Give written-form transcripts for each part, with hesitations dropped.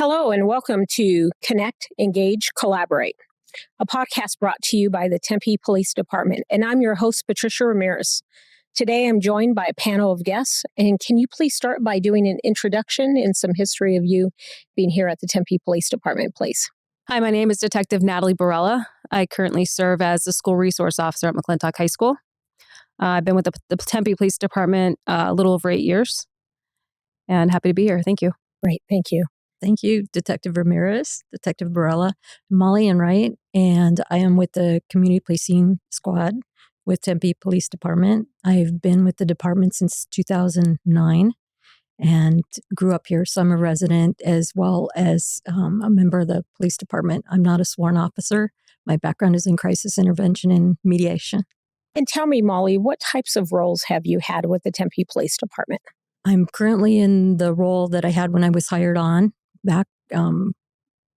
Hello and welcome to Connect, Engage, Collaborate, a podcast brought to you by the Tempe Police Department. And I'm your host, Patricia Ramirez. Today I'm joined by a panel of guests. And can you please start by doing an introduction and some history of you being here at the Tempe Police Department, please? Hi, my name is Detective Natalie Barela. I currently serve as the school resource officer at McClintock High School. I've been with the Tempe Police Department a little over 8 years and happy to be here. Thank you. Great. Thank you. Thank you, Detective Ramirez, Detective Barela, Molly Enright, and I am with the Community Policing Squad with Tempe Police Department. I've been with the department since 2009 and grew up here, so I'm a resident as well as a member of the police department. I'm not a sworn officer. My background is in crisis intervention and mediation. And tell me, Molly, what types of roles have you had with the Tempe Police Department? I'm currently in the role that I had when I was hired on back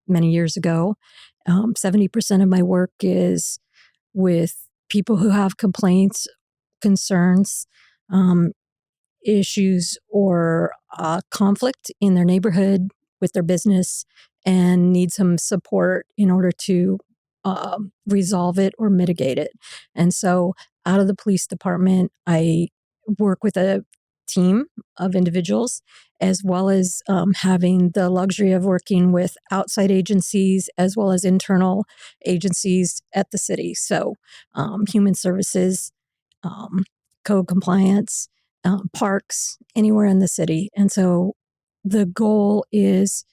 many years ago. 70% of my work is with people who have complaints, concerns, issues, or conflict in their neighborhood with their business and need some support in order to resolve it or mitigate it. And so out of the police department, I work with a team of individuals, as well as having the luxury of working with outside agencies as well as internal agencies at the city. So human services, code compliance, parks, anywhere in the city. And so the goal is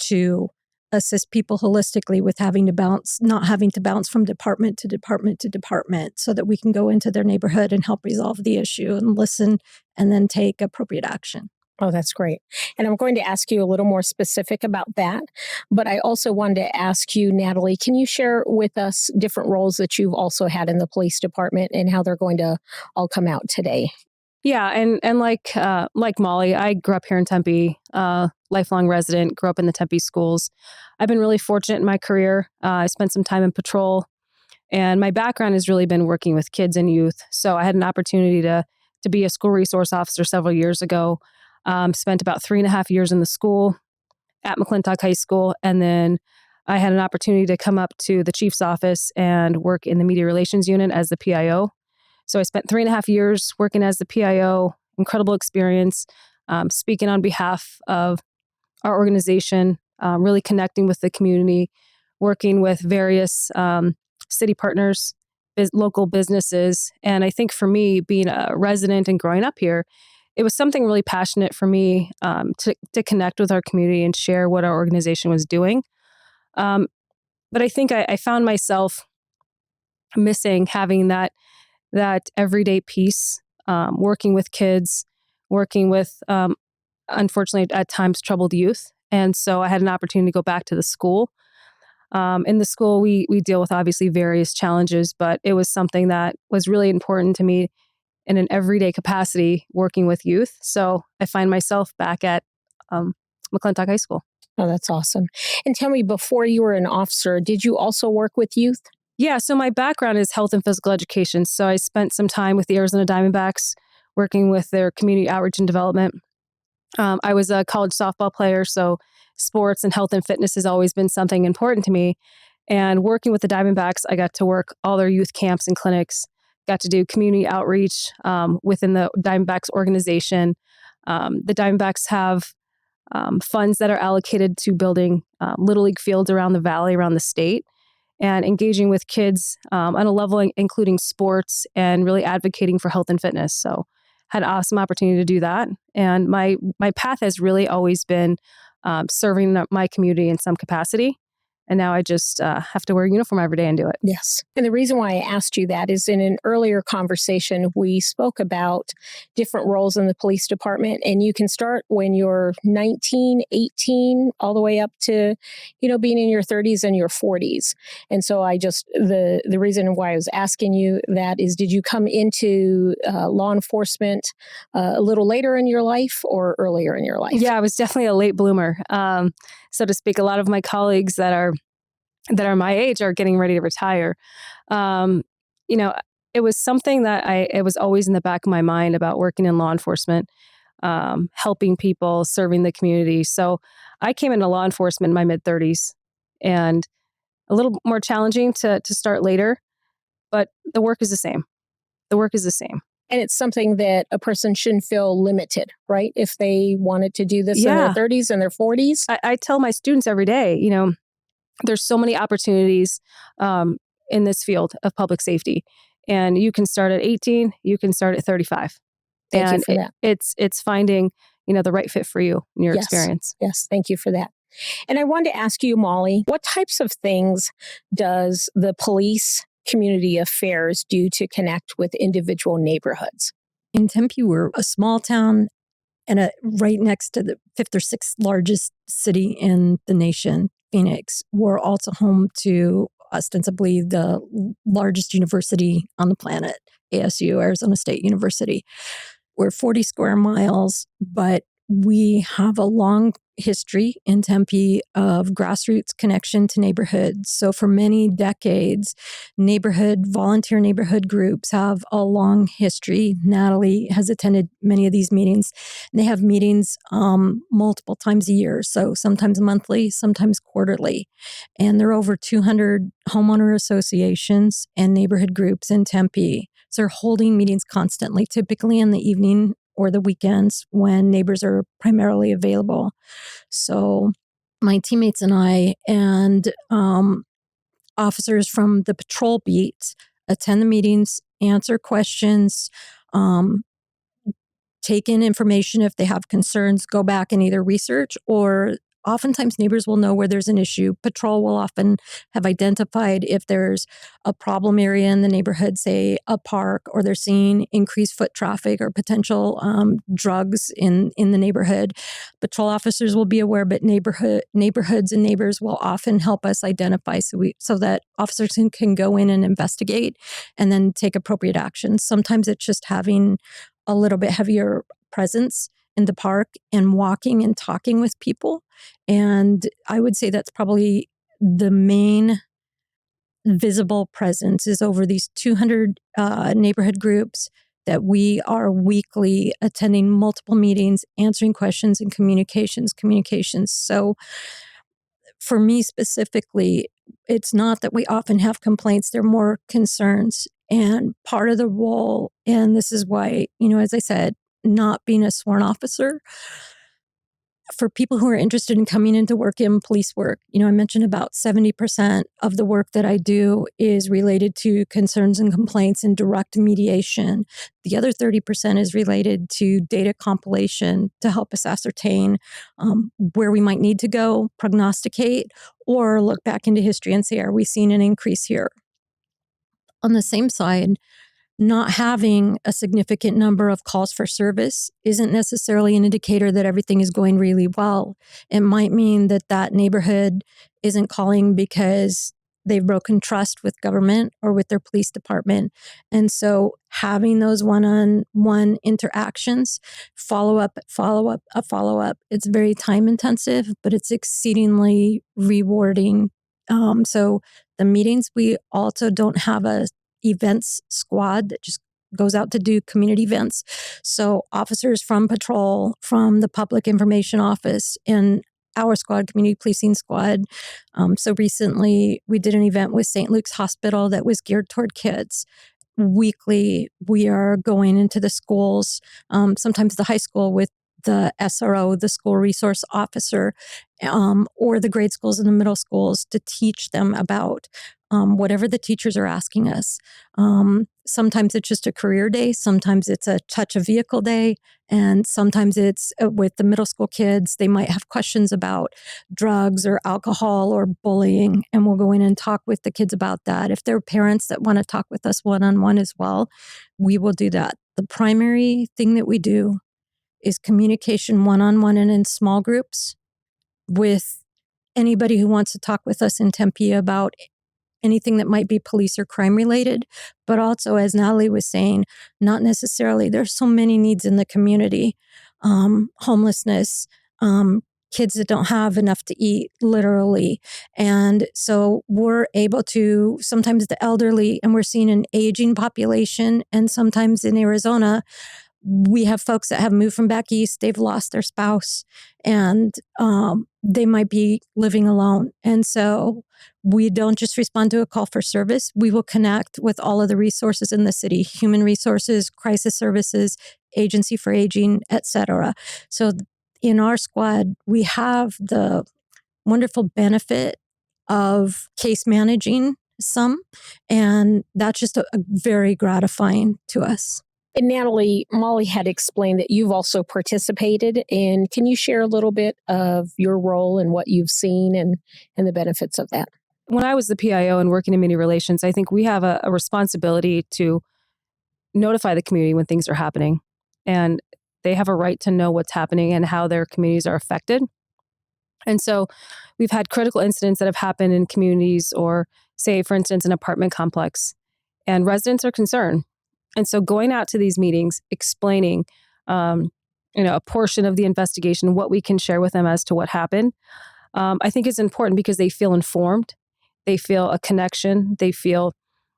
to assist people holistically with not having to bounce from department to department to department, so that we can go into their neighborhood and help resolve the issue and listen and then take appropriate action. Oh, that's great. And I'm going to ask you a little more specific about that. But I also wanted to ask you, Natalie, can you share with us different roles that you've also had in the police department and how they're going to all come out today? Yeah, and like Molly, I grew up here in Tempe, lifelong resident, grew up in the Tempe schools. I've been really fortunate in my career. I spent some time in patrol, and my background has really been working with kids and youth. So I had an opportunity to be a school resource officer several years ago. Spent about 3.5 years in the school at McClintock High School, and then I had an opportunity to come up to the chief's office and work in the media relations unit as the PIO. So I spent 3.5 years working as the PIO, incredible experience, speaking on behalf of our organization, really connecting with the community, working with various city partners, local businesses. And I think for me, being a resident and growing up here, it was something really passionate for me to connect with our community and share what our organization was doing. But I think I found myself missing having that everyday piece, working with kids, working with, unfortunately, at times troubled youth. And so I had an opportunity to go back to the school. In the school, we deal with obviously various challenges, but it was something that was really important to me in an everyday capacity working with youth. So I find myself back at McClintock High School. Oh, that's awesome. And tell me, before you were an officer, did you also work with youth? Yeah, so my background is health and physical education. So I spent some time with the Arizona Diamondbacks, working with their community outreach and development. I was a college softball player, so sports and health and fitness has always been something important to me. And working with the Diamondbacks, I got to work all their youth camps and clinics, got to do community outreach within the Diamondbacks organization. The Diamondbacks have funds that are allocated to building Little League fields around the valley, around the state, and engaging with kids on a level including sports and really advocating for health and fitness. So had an awesome opportunity to do that. And my path has really always been serving my community in some capacity. And now I just have to wear a uniform every day and do it. Yes. And the reason why I asked you that is in an earlier conversation, we spoke about different roles in the police department. And you can start when you're 19, 18, all the way up to, being in your 30s and your 40s. And so the reason why I was asking you that is, did you come into law enforcement a little later in your life or earlier in your life? Yeah, I was definitely a late bloomer, so to speak. A lot of my colleagues that are my age are getting ready to retire. It was something that it was always in the back of my mind about working in law enforcement. helping people, serving the community. So I came into law enforcement in my mid-30s, and a little more challenging to start later, but the work is the same. The work is the same. And it's something that a person shouldn't feel limited, right? If they wanted to do this in their 30s and their 40s. I tell my students every day, there's so many opportunities in this field of public safety. And you can start at 18, you can start at 35. Thank you for that. It's finding, the right fit for you in your experience. Yes, thank you for that. And I wanted to ask you, Molly, what types of things does the police community affairs do to connect with individual neighborhoods? In Tempe, we're a small town and right next to the fifth or sixth largest city in the nation, Phoenix. We're also home to ostensibly the largest university on the planet, ASU, Arizona State University. We're 40 square miles, but we have a long history in Tempe of grassroots connection to neighborhoods. So for many decades, volunteer neighborhood groups have a long history. Natalie has attended many of these meetings. They have meetings multiple times a year, so sometimes monthly, sometimes quarterly. And there are over 200 homeowner associations and neighborhood groups in Tempe. So they're holding meetings constantly, typically in the evening or the weekends when neighbors are primarily available. So my teammates and I and officers from the patrol beat attend the meetings, answer questions, take in information if they have concerns, go back and either research, or oftentimes neighbors will know where there's an issue. Patrol will often have identified if there's a problem area in the neighborhood, say a park, or they're seeing increased foot traffic or potential drugs in the neighborhood. Patrol officers will be aware, but neighborhoods and neighbors will often help us identify so that officers can go in and investigate and then take appropriate action. Sometimes it's just having a little bit heavier presence in the park and walking and talking with people. And I would say that's probably the main visible presence is over these 200 neighborhood groups that we are weekly attending multiple meetings, answering questions and communications. So for me specifically, it's not that we often have complaints, they're more concerns. And part of the role, and this is why, as I said, not being a sworn officer, for people who are interested in coming into work in police work, I mentioned about 70% of the work that I do is related to concerns and complaints and direct mediation. The other 30% is related to data compilation to help us ascertain where we might need to go, prognosticate, or look back into history and say, are we seeing an increase here? On the same side, not having a significant number of calls for service isn't necessarily an indicator that everything is going really well. It might mean that neighborhood isn't calling because they've broken trust with government or with their police department. And so having those one-on-one interactions, follow-up, it's very time intensive, but it's exceedingly rewarding. So the meetings, we also don't have a events squad that just goes out to do community events. So officers from patrol, from the public information office, and our squad, community policing squad. So recently we did an event with St. Luke's Hospital that was geared toward kids. Weekly, we are going into the schools, sometimes the high school with the SRO, the school resource officer, or the grade schools and the middle schools to teach them about whatever the teachers are asking us. Sometimes it's just a career day. Sometimes it's a touch a vehicle day. And sometimes it's with the middle school kids, they might have questions about drugs or alcohol or bullying. And we'll go in and talk with the kids about that. If there are parents that want to talk with us one-on-one as well, we will do that. The primary thing that we do is communication one-on-one and in small groups with anybody who wants to talk with us in Tempe about anything that might be police or crime related, but also, as Natalie was saying, not necessarily. There's so many needs in the community, homelessness, kids that don't have enough to eat, literally. And so we're able to, sometimes the elderly, and we're seeing an aging population, and sometimes in Arizona, we have folks that have moved from back east, they've lost their spouse, and they might be living alone. And so we don't just respond to a call for service. We will connect with all of the resources in the city, human resources, crisis services, agency for aging, etc. So in our squad, we have the wonderful benefit of case managing some, and that's just a very gratifying to us. And Natalie, Molly had explained that you've also participated. And can you share a little bit of your role and what you've seen and the benefits of that? When I was the PIO and working in community relations, I think we have a responsibility to notify the community when things are happening. And they have a right to know what's happening and how their communities are affected. And so we've had critical incidents that have happened in communities, or say, for instance, an apartment complex, and residents are concerned. And so going out to these meetings, explaining, a portion of the investigation, what we can share with them as to what happened, I think is important because they feel informed. They feel a connection. They feel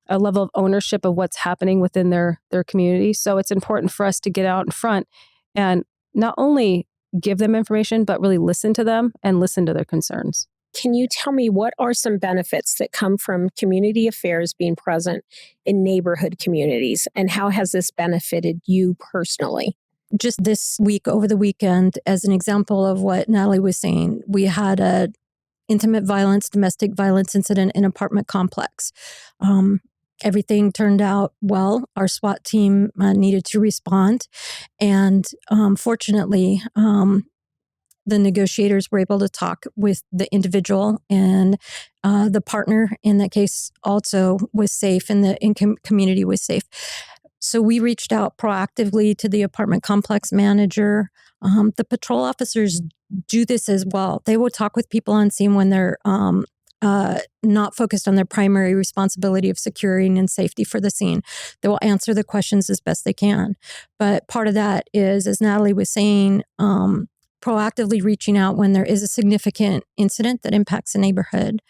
a level of ownership of what's happening within their community. So it's important for us to get out in front and not only give them information, but really listen to them and listen to their concerns. Can you tell me what are some benefits that come from community affairs being present in neighborhood communities, and how has this benefited you personally? Just this week, over the weekend, as an example of what Natalie was saying, we had a intimate violence, domestic violence incident in an apartment complex. Everything turned out well. Our SWAT team needed to respond. And fortunately, the negotiators were able to talk with the individual, and the partner in that case also was safe, and the community was safe. So we reached out proactively to the apartment complex manager. The patrol officers do this as well. They will talk with people on scene when they're not focused on their primary responsibility of securing and safety for the scene. They will answer the questions as best they can. But part of that is, as Natalie was saying, proactively reaching out when there is a significant incident that impacts a neighborhood.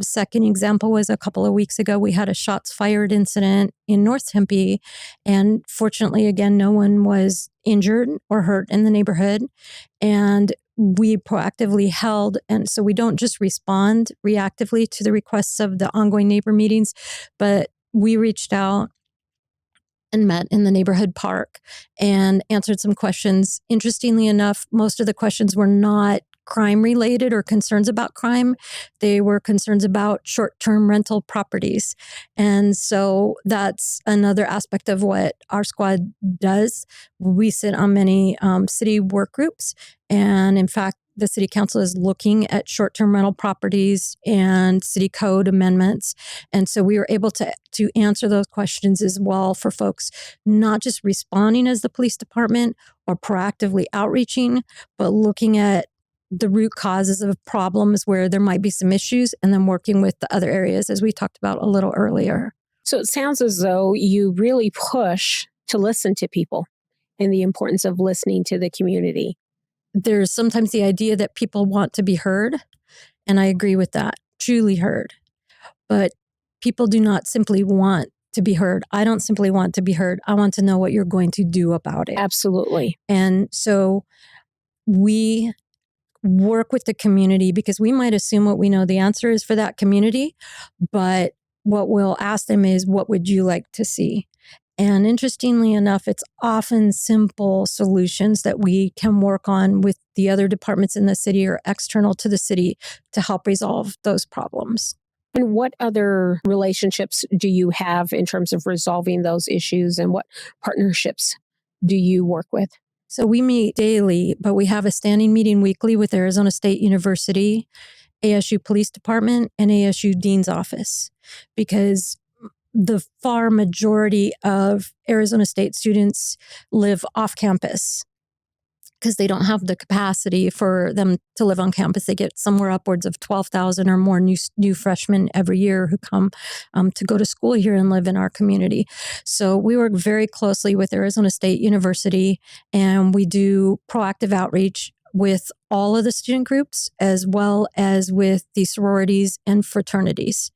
Second example was a couple of weeks ago, we had a shots fired incident in North Tempe. And fortunately, again, no one was injured or hurt in the neighborhood. And we proactively held, and so we don't just respond reactively to the requests of the ongoing neighbor meetings, but we reached out and met in the neighborhood park and answered some questions. Interestingly enough, most of the questions were not crime related or concerns about crime. They were concerns about short-term rental properties. And so that's another aspect of what our squad does. We sit on many city work groups. And in fact, the city council is looking at short-term rental properties and city code amendments. And so we were able to answer those questions as well for folks, not just responding as the police department or proactively outreaching, but looking at the root causes of problems where there might be some issues, and then working with the other areas, as we talked about a little earlier. So it sounds as though you really push to listen to people and the importance of listening to the community. There's sometimes the idea that people want to be heard, and I agree with that, truly heard. But people do not simply want to be heard. I don't simply want to be heard. I want to know what you're going to do about it. Absolutely. And so we work with the community because we might assume what we know the answer is for that community, but what we'll ask them is, what would you like to see? And interestingly enough, it's often simple solutions that we can work on with the other departments in the city or external to the city to help resolve those problems. And what other relationships do you have in terms of resolving those issues, and what partnerships do you work with? So we meet daily, but we have a standing meeting weekly with Arizona State University, ASU Police Department, and ASU Dean's Office, because the far majority of Arizona State students live off campus because they don't have the capacity for them to live on campus. They get somewhere upwards of 12,000 or more new freshmen every year who come to go to school here and live in our community. So we work very closely with Arizona State University, and we do proactive outreach with all of the student groups, as well as with the sororities and fraternities.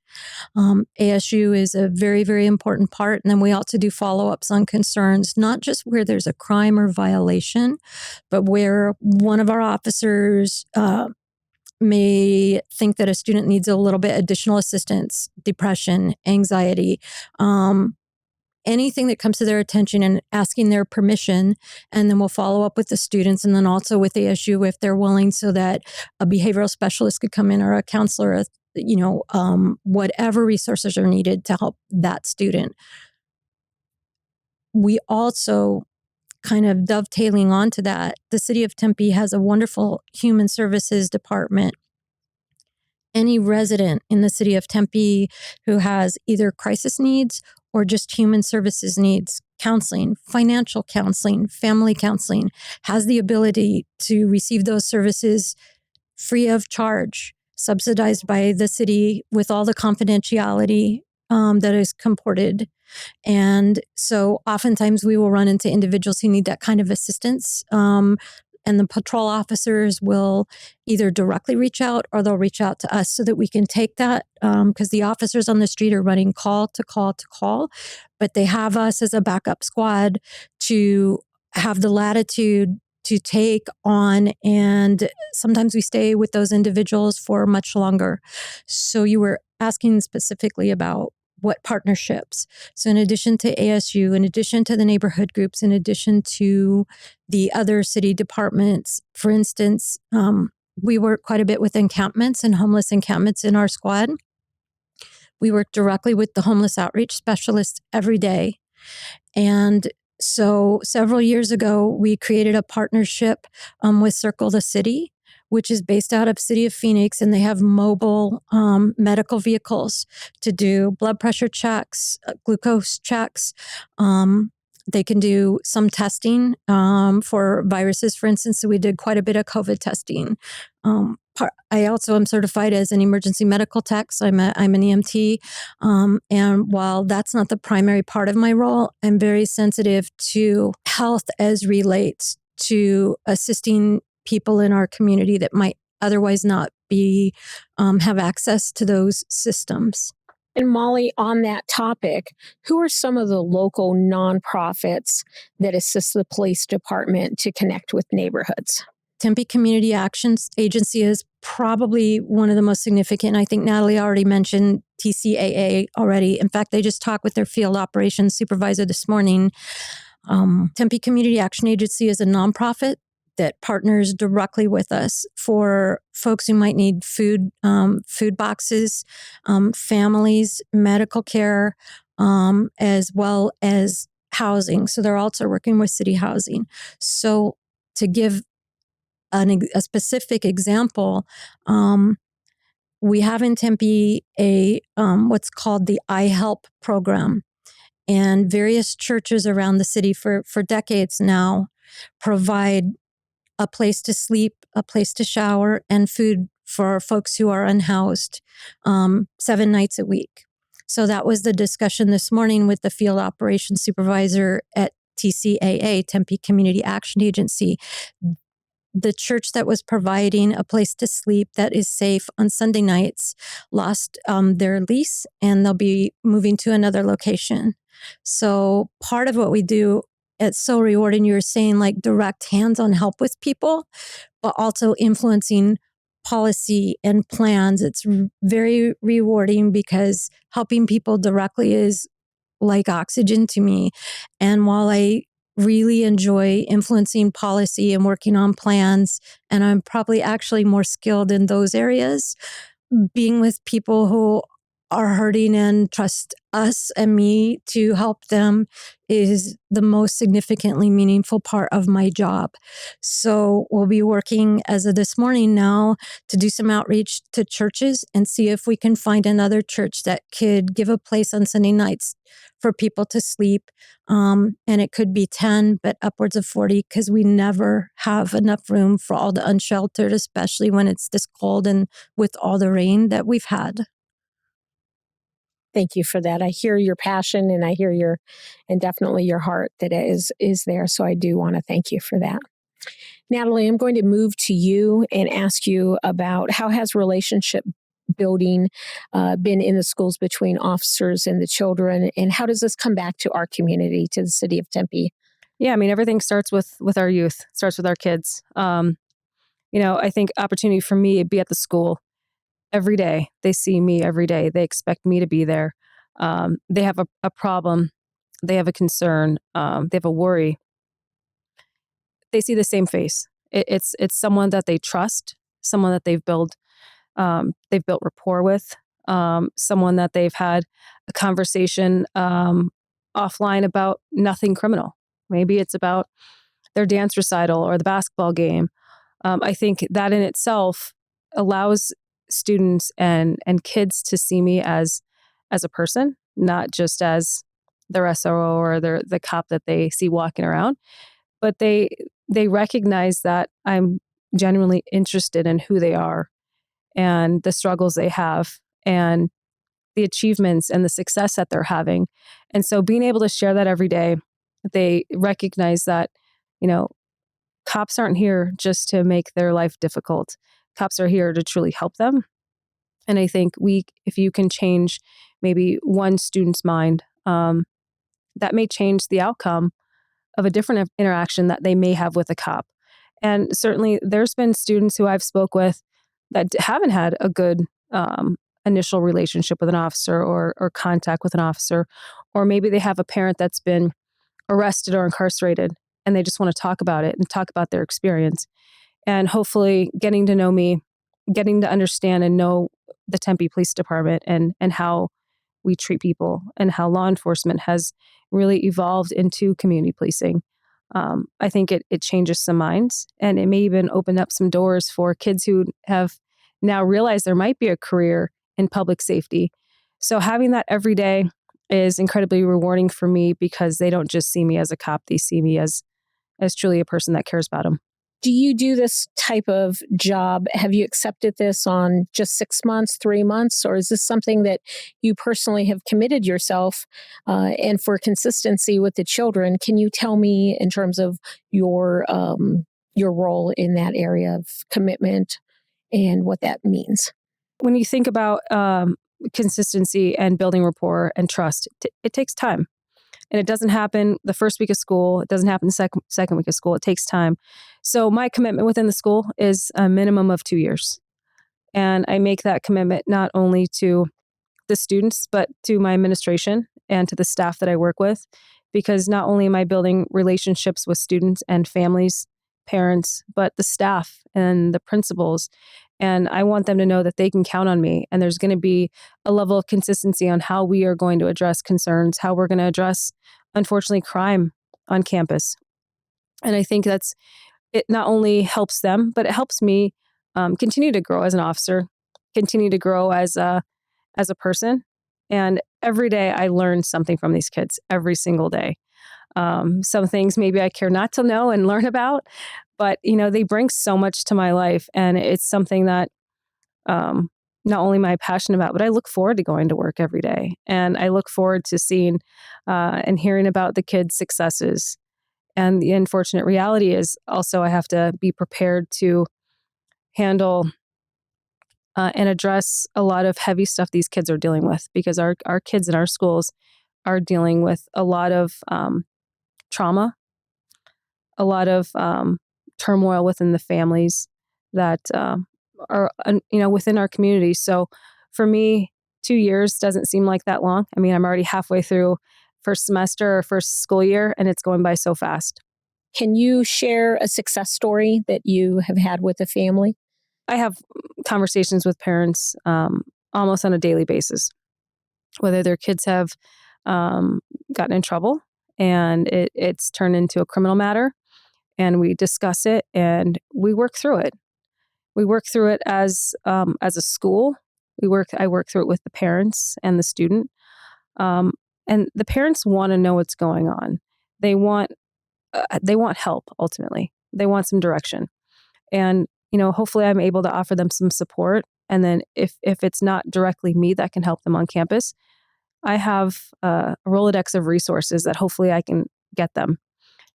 ASU is a very, very important part. And then we also do follow-ups on concerns, not just where there's a crime or violation, but where one of our officers may think that a student needs a little bit additional assistance, depression, anxiety, anything that comes to their attention, and asking their permission. And then we'll follow up with the students, and then also with ASU if they're willing, so that a behavioral specialist could come in, or a counselor, whatever resources are needed to help that student. We also, kind of dovetailing onto that, the city of Tempe has a wonderful human services department. Any resident in the city of Tempe who has either crisis needs or just human services needs, counseling, financial counseling, family counseling, has the ability to receive those services free of charge, subsidized by the city with all the confidentiality that is comported. And so oftentimes we will run into individuals who need that kind of assistance. And the patrol officers will either directly reach out, or they'll reach out to us so that we can take that, because the officers on the street are running call to call to call, but they have us as a backup squad to have the latitude to take on, and sometimes we stay with those individuals for much longer. So you were asking specifically about what partnerships. So in addition to ASU, in addition to the neighborhood groups, in addition to the other city departments, for instance, we work quite a bit with encampments and homeless encampments in our squad. We work directly with the homeless outreach specialists every day. And so several years ago, we created a partnership with Circle the City, which is based out of City of Phoenix, and they have mobile medical vehicles to do blood pressure checks, glucose checks. They can do some testing for viruses, for instance. So we did quite a bit of COVID testing. I also am certified as an emergency medical tech, so I'm an EMT. And while that's not the primary part of my role, I'm very sensitive to health as relates to assisting people in our community that might otherwise not be have access to those systems. And Molly, on that topic, who are some of the local nonprofits that assist the police department to connect with neighborhoods? Tempe Community Action Agency is probably one of the most significant. I think Natalie already mentioned TCAA already. In fact, they just talked with their field operations supervisor this morning. Tempe Community Action Agency is a nonprofit that partners directly with us for folks who might need food boxes, families, medical care, as well as housing. So they're also working with city housing. So to give a specific example, we have in Tempe a what's called the I Help program, and various churches around the city for decades now provide a place to sleep, a place to shower, and food for folks who are unhoused 7 nights a week. So that was the discussion this morning with the field operations supervisor at TCAA, Tempe Community Action Agency. The church that was providing a place to sleep that is safe on Sunday nights lost their lease, and they'll be moving to another location. So part of what we do, it's so rewarding. You were saying like direct hands-on help with people, but also influencing policy and plans. It's very rewarding because helping people directly is like oxygen to me. And while I really enjoy influencing policy and working on plans, and I'm probably actually more skilled in those areas, being with people who are hurting and trust us and me to help them is the most significantly meaningful part of my job. So we'll be working as of this morning now to do some outreach to churches and see if we can find another church that could give a place on Sunday nights for people to sleep. And it could be 10, but upwards of 40, because we never have enough room for all the unsheltered, especially when it's this cold and with all the rain that we've had. Thank you for that. I hear your passion, and I hear and definitely your heart that is there. So I do want to thank you for that. Natalie, I'm going to move to you and ask you about how has relationship building been in the schools between officers and the children? And how does this come back to our community, to the city of Tempe? Yeah, I mean, everything starts with our youth, starts with our kids. I think opportunity for me to be at the school every day. They see me every day. They expect me to be there. They have a problem. They have a concern. They have a worry. They see the same face. It's someone that they trust, someone that they've built rapport with, someone that they've had a conversation offline about nothing criminal. Maybe it's about their dance recital or the basketball game. I think that in itself allows students and kids to see me as a person, not just as their SRO or the cop that they see walking around, but they recognize that I'm genuinely interested in who they are and the struggles they have and the achievements and the success that they're having. And so being able to share that every day, they recognize that, you know, cops aren't here just to make their life difficult. Cops are here to truly help them. And I think if you can change maybe one student's mind, that may change the outcome of a different interaction that they may have with a cop. And certainly there's been students who I've spoke with that haven't had a good initial relationship with an officer or contact with an officer, or maybe they have a parent that's been arrested or incarcerated and they just want to talk about it and talk about their experience. And hopefully getting to know me, getting to understand and know the Tempe Police Department and how we treat people and how law enforcement has really evolved into community policing. I think it changes some minds, and it may even open up some doors for kids who have now realized there might be a career in public safety. So having that every day is incredibly rewarding for me because they don't just see me as a cop, they see me as truly a person that cares about them. Do you do this type of job? Have you accepted this on just 6 months, 3 months, or is this something that you personally have committed yourself? And for consistency with the children, can you tell me in terms of your role in that area of commitment and what that means? When you think about consistency and building rapport and trust, it takes time. And it doesn't happen the first week of school. It doesn't happen the second week of school. It takes time. So my commitment within the school is a minimum of 2 years. And I make that commitment not only to the students, but to my administration and to the staff that I work with, because not only am I building relationships with students and families, parents, but the staff and the principals. And I want them to know that they can count on me. And there's going to be a level of consistency on how we are going to address concerns, how we're going to address, unfortunately, crime on campus. And I think it not only helps them, but it helps me continue to grow as an officer, continue to grow as a person. And every day I learn something from these kids every single day. Some things maybe I care not to know and learn about, but they bring so much to my life, and it's something that not only am I passionate about, but I look forward to going to work every day, and I look forward to seeing and hearing about the kids' successes. And the unfortunate reality is also I have to be prepared to handle and address a lot of heavy stuff these kids are dealing with, because our kids in our schools are dealing with a lot of trauma, a lot of turmoil within the families that are within our community. So for me, 2 years doesn't seem like that long. I mean, I'm already halfway through first semester or first school year, and it's going by so fast. Can you share a success story that you have had with a family? I have conversations with parents almost on a daily basis, whether their kids have gotten in trouble and it's turned into a criminal matter, and we discuss it and we work through it. We work through it as a school. I work through it with the parents and the student. And the parents want to know what's going on. They want help. Ultimately, they want some direction, and hopefully, I'm able to offer them some support. And then, if it's not directly me that can help them on campus, I have a Rolodex of resources that hopefully I can get them.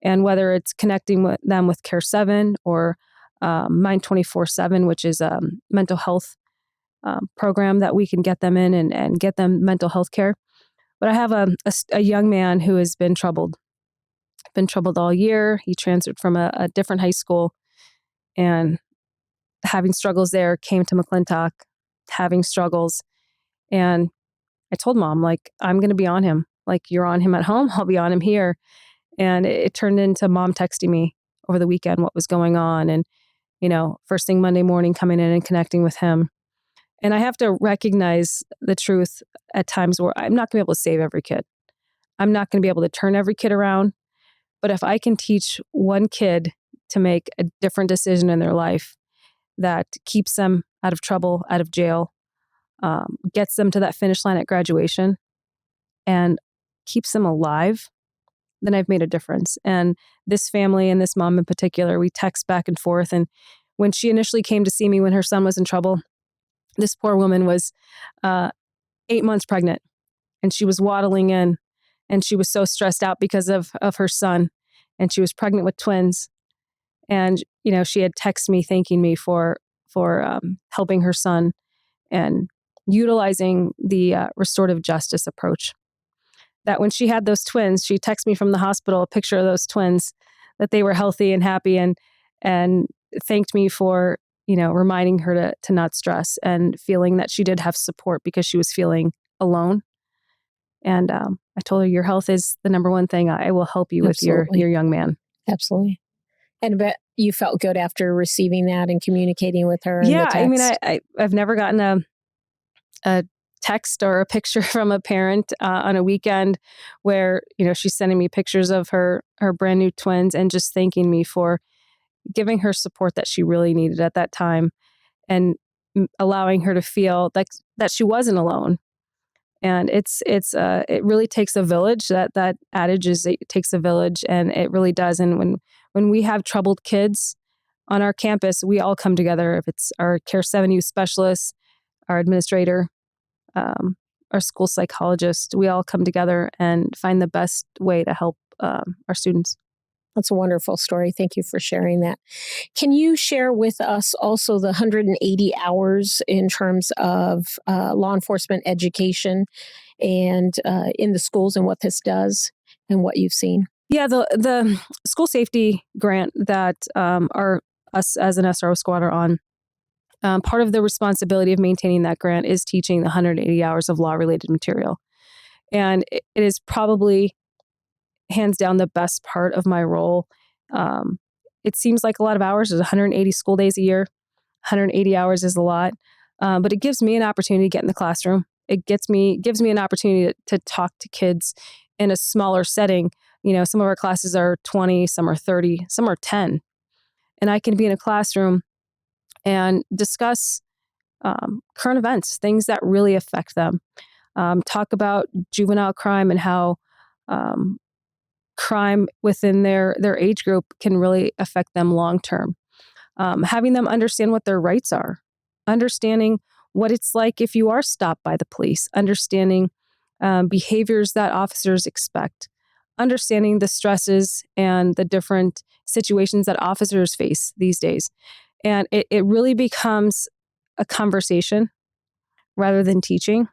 And whether it's connecting with them with Care 7 or Mind 24/7, which is mental health program that we can get them in and get them mental health care. But I have a young man who has been troubled all year. He transferred from a different high school and having struggles there, came to McClintock, having struggles. And I told Mom, like, I'm going to be on him. Like, you're on him at home, I'll be on him here. And it turned into Mom texting me over the weekend what was going on. And, first thing Monday morning, coming in and connecting with him. And I have to recognize the truth at times where I'm not going to be able to save every kid. I'm not going to be able to turn every kid around. But if I can teach one kid to make a different decision in their life that keeps them out of trouble, out of jail, gets them to that finish line at graduation, and keeps them alive, then I've made a difference. And this family and this mom in particular, we text back and forth. And when she initially came to see me when her son was in trouble, this poor woman was 8 months pregnant, and she was waddling in, and she was so stressed out because of her son, and she was pregnant with twins. And, she had texted me thanking me for helping her son and utilizing the restorative justice approach. That when she had those twins, she texted me from the hospital a picture of those twins, that they were healthy and happy, and thanked me for, reminding her to not stress and feeling that she did have support because she was feeling alone. And I told her, your health is the number one thing. I will help you with your young man. Absolutely. And I bet you felt good after receiving that and communicating with her. Yeah, in the text. I mean, I've never gotten a text or a picture from a parent on a weekend where, she's sending me pictures of her brand new twins and just thanking me for giving her support that she really needed at that time, and allowing her to feel that she wasn't alone. And it really takes a village. That adage is, it takes a village, and it really does. And when we have troubled kids on our campus, we all come together. If it's our Care 7 youth specialist, our administrator, our school psychologist, we all come together and find the best way to help our students. That's a wonderful story. Thank you for sharing that. Can you share with us also the 180 hours in terms of law enforcement education and in the schools, and what this does and what you've seen? Yeah, the school safety grant that us as an SRO squad are on, part of the responsibility of maintaining that grant is teaching the 180 hours of law-related material. And it is probably hands down the best part of my role. It seems like a lot of hours. There's 180 school days a year. 180 hours is a lot, but it gives me an opportunity to get in the classroom. It gives me an opportunity to talk to kids in a smaller setting. Some of our classes are 20, some are 30, some are 10. And I can be in a classroom and discuss current events, things that really affect them. Talk about juvenile crime and how crime within their age group can really affect them long term. Having them understand what their rights are, understanding what it's like if you are stopped by the police, understanding behaviors that officers expect, understanding the stresses and the different situations that officers face these days. And it really becomes a conversation rather than teaching.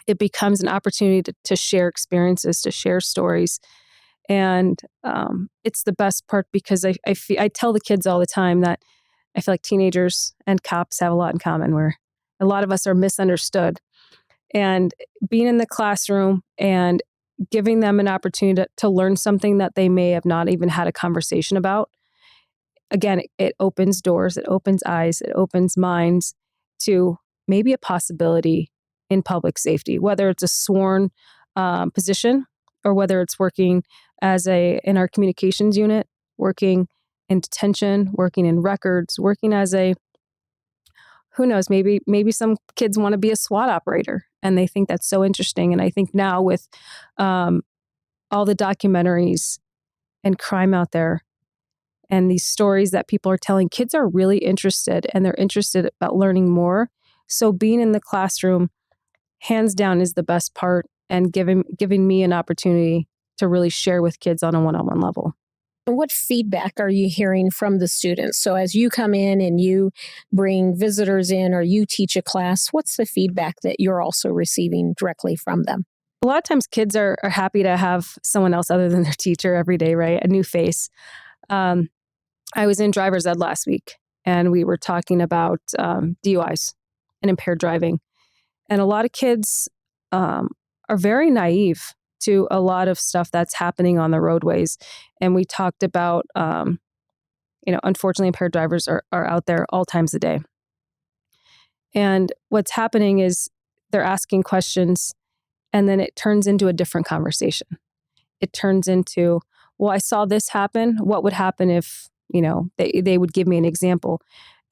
It becomes an opportunity to share experiences, to share stories. And it's the best part because I tell the kids all the time that I feel like teenagers and cops have a lot in common, where a lot of us are misunderstood. And being in the classroom and giving them an opportunity to learn something that they may have not even had a conversation about, again, it opens doors, it opens eyes, it opens minds to maybe a possibility in public safety, whether it's a sworn position or whether it's working in our communications unit, working in detention, working in records, working as who knows, maybe some kids want to be a SWAT operator and they think that's so interesting. And I think now with all the documentaries and crime out there and these stories that people are telling, kids are really interested, and they're interested about learning more. So being in the classroom, hands down, is the best part, and giving me an opportunity to really share with kids on a one-on-one level. And what feedback are you hearing from the students? So as you come in and you bring visitors in or you teach a class, what's the feedback that you're also receiving directly from them? A lot of times kids are happy to have someone else other than their teacher every day, right? A new face. I was in driver's ed last week and we were talking about DUIs and impaired driving. And a lot of kids are very naive to a lot of stuff that's happening on the roadways. And we talked about, unfortunately, impaired drivers are out there all times a day. And what's happening is they're asking questions and then it turns into a different conversation. It turns into, well, I saw this happen. What would happen if, they would give me an example.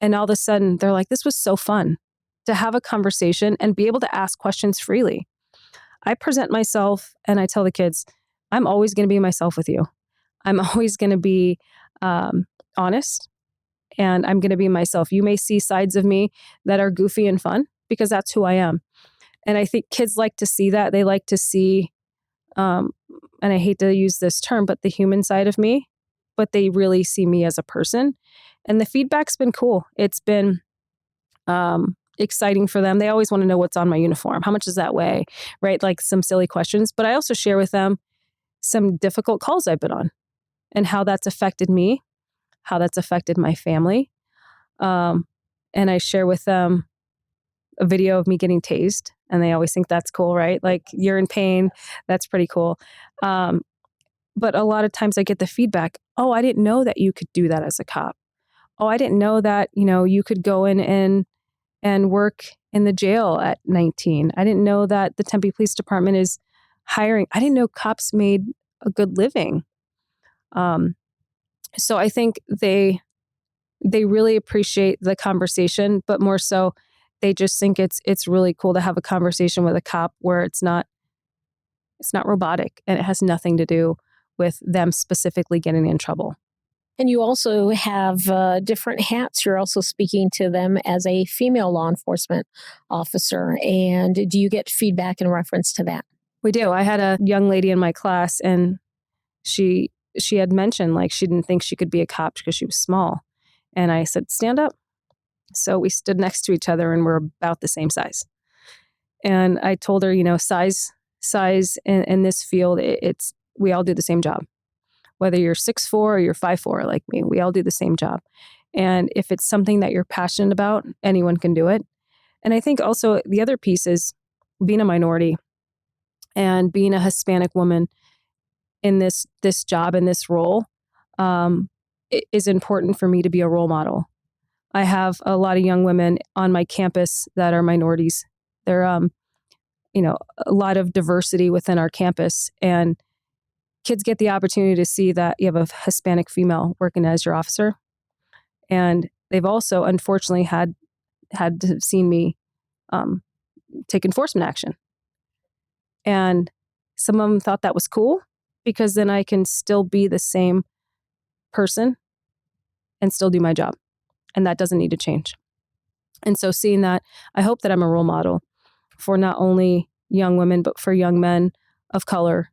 And all of a sudden they're like, this was so fun to have a conversation and be able to ask questions freely. I present myself and I tell the kids, I'm always going to be myself with you. I'm always going to be honest and I'm going to be myself. You may see sides of me that are goofy and fun because that's who I am. And I think kids like to see that. They like to see, and I hate to use this term, but the human side of me, but they really see me as a person. And the feedback's been cool. It's been exciting for them. They always want to know what's on my uniform. How much does that weigh? Right? Like some silly questions. But I also share with them some difficult calls I've been on and how that's affected me, how that's affected my family. And I share with them a video of me getting tased. And they always think that's cool, right? Like you're in pain. That's pretty cool. But a lot of times I get the feedback, oh, I didn't know that you could do that as a cop. Oh, I didn't know that, you could go in and work in the jail at 19. I didn't know that the Tempe Police Department is hiring. I didn't know cops made a good living. So I think they really appreciate the conversation, but more so they just think it's really cool to have a conversation with a cop where it's not robotic and it has nothing to do with them specifically getting in trouble. And you also have different hats. You're also speaking to them as a female law enforcement officer. And do you get feedback in reference to that? We do. I had a young lady in my class and she had mentioned like she didn't think she could be a cop because she was small. And I said, stand up. So we stood next to each other and we're about the same size. And I told her, size in this field, we all do the same job. Whether you're 6'4" or you're 5'4" like me, we all do the same job. And if it's something that you're passionate about, anyone can do it. And I think also the other piece is being a minority and being a Hispanic woman in this job, in this role, it is important for me to be a role model. I have a lot of young women on my campus that are minorities. There are, a lot of diversity within our campus, and kids get the opportunity to see that you have a Hispanic female working as your officer. And they've also, unfortunately, had to have seen me take enforcement action. And some of them thought that was cool because then I can still be the same person and still do my job. And that doesn't need to change. And so seeing that, I hope that I'm a role model for not only young women, but for young men of color.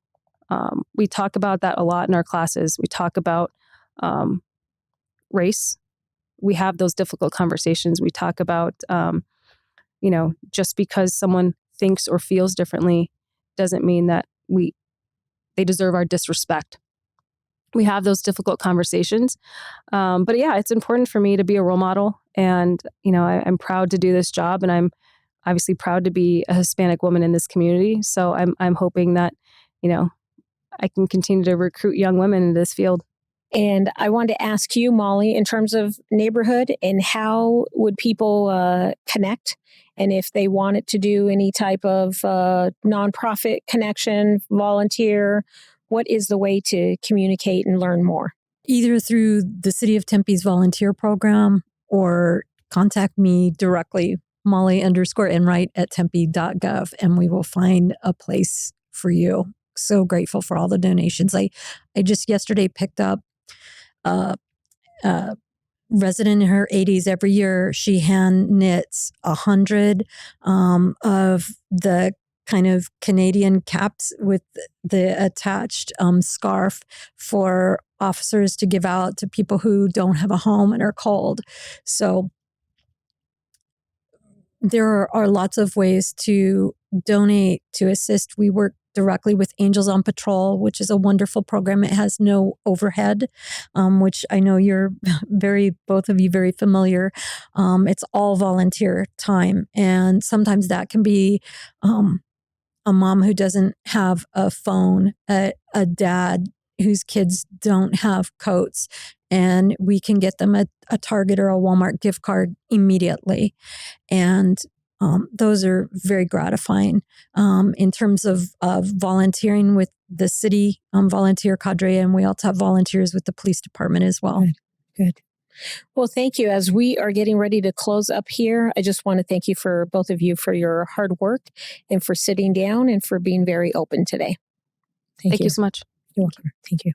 We talk about that a lot in our classes. We talk about race. We have those difficult conversations. We talk about, just because someone thinks or feels differently doesn't mean that they deserve our disrespect. We have those difficult conversations. But yeah, it's important for me to be a role model. And, I'm proud to do this job. And I'm obviously proud to be a Hispanic woman in this community. So I'm hoping that, I can continue to recruit young women in this field. And I wanted to ask you, Molly, in terms of neighborhood and how would people connect? And if they wanted to do any type of nonprofit connection, volunteer, what is the way to communicate and learn more? Either through the City of Tempe's volunteer program or contact me directly, Molly_Enright at tempe.gov, and we will find a place for you. So grateful for all the donations. I just yesterday picked up a resident in her 80s. Every year she hand knits 100 of the kind of Canadian caps with the attached scarf for officers to give out to people who don't have a home and are cold. So there are lots of ways to donate, to assist. We work directly with Angels on Patrol, which is a wonderful program. It has no overhead, which I know you're both of you very familiar. It's all volunteer time. And sometimes that can be a mom who doesn't have a phone, a dad whose kids don't have coats, and we can get them a Target or a Walmart gift card immediately. And those are very gratifying. In terms of volunteering with the city volunteer cadre, and we also have volunteers with the police department as well. Good. Well, thank you. As we are getting ready to close up here, I just want to thank you for both of you for your hard work and for sitting down and for being very open today. Thank you so much. You're welcome. Thank you.